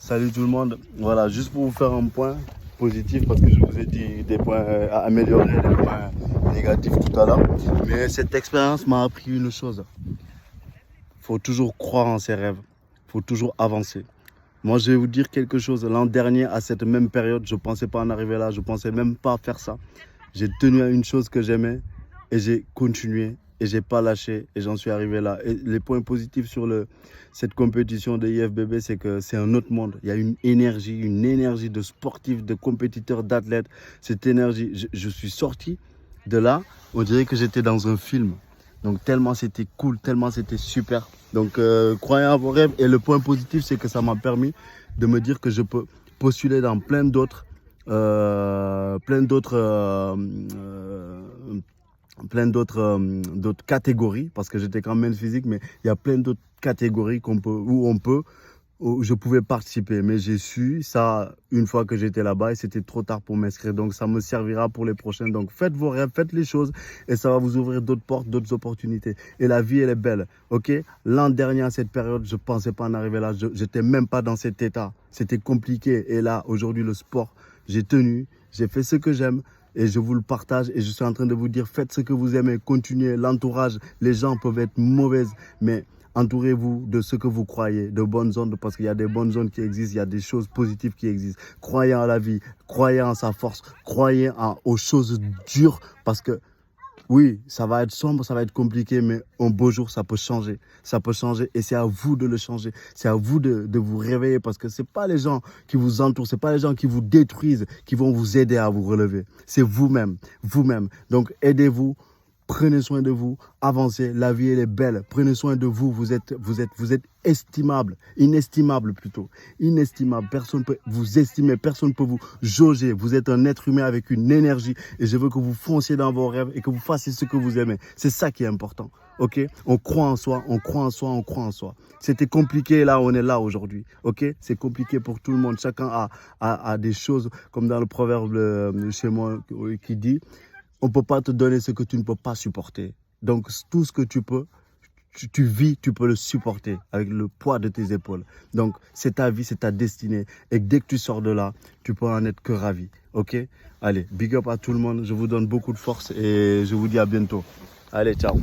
Salut tout le monde. Voilà, juste pour vous faire un point positif, parce que je vous ai dit des points à améliorer, des points négatifs tout à l'heure. Mais cette expérience m'a appris une chose. Il faut toujours croire en ses rêves. Il faut toujours avancer. Moi, je vais vous dire quelque chose. L'an dernier, à cette même période, je ne pensais pas en arriver là. Je ne pensais même pas faire ça. J'ai tenu à une chose que j'aimais et j'ai continué et j'ai pas lâché et j'en suis arrivé là. Et les points positifs sur cette compétition de IFBB, c'est que c'est un autre monde. Il y a une énergie de sportifs, de compétiteurs, d'athlètes. Cette énergie, je suis sorti de là, on dirait que j'étais dans un film. Donc tellement c'était cool, tellement c'était super. Donc croyez à vos rêves. Et le point positif, c'est que ça m'a permis de me dire que je peux postuler dans d'autres d'autres catégories, parce que j'étais quand même physique, mais il y a plein d'autres catégories où je pouvais participer. Mais j'ai su ça une fois que j'étais là-bas et c'était trop tard pour m'inscrire. Donc ça me servira pour les prochains. Donc faites vos rêves, faites les choses et ça va vous ouvrir d'autres portes, d'autres opportunités. Et la vie, elle est belle. Ok? L'an dernier, à cette période, je ne pensais pas en arriver là. Je n'étais même pas dans cet état. C'était compliqué. Et là, aujourd'hui, le sport, j'ai tenu, j'ai fait ce que j'aime. Et je vous le partage et je suis en train de vous dire, faites ce que vous aimez, continuez. L'entourage, les gens peuvent être mauvaises, mais entourez-vous de ce que vous croyez, de bonnes ondes, parce qu'il y a des bonnes ondes qui existent, il y a des choses positives qui existent. Croyez en la vie, croyez en sa force, croyez aux choses dures, parce que oui, ça va être sombre, ça va être compliqué, mais un beau jour, ça peut changer. Ça peut changer et c'est à vous de le changer. C'est à vous de vous réveiller parce que ce n'est pas les gens qui vous entourent, ce n'est pas les gens qui vous détruisent qui vont vous aider à vous relever. C'est vous-même, vous-même. Donc, aidez-vous. Prenez soin de vous, avancez, la vie elle est belle. Prenez soin de vous, vous êtes estimable, inestimable plutôt, inestimable. Personne ne peut vous estimer, personne ne peut vous jauger. Vous êtes un être humain avec une énergie et je veux que vous fonciez dans vos rêves et que vous fassiez ce que vous aimez. C'est ça qui est important, ok? On croit en soi, on croit en soi, on croit en soi. C'était compliqué, là on est là aujourd'hui, ok? C'est compliqué pour tout le monde. Chacun a des choses comme dans le proverbe chez moi qui dit. On ne peut pas te donner ce que tu ne peux pas supporter. Donc, tout ce que tu peux, tu vis, tu peux le supporter avec le poids de tes épaules. Donc, c'est ta vie, c'est ta destinée. Et dès que tu sors de là, tu peux en être que ravi. OK? Allez, big up à tout le monde. Je vous donne beaucoup de force et je vous dis à bientôt. Allez, ciao.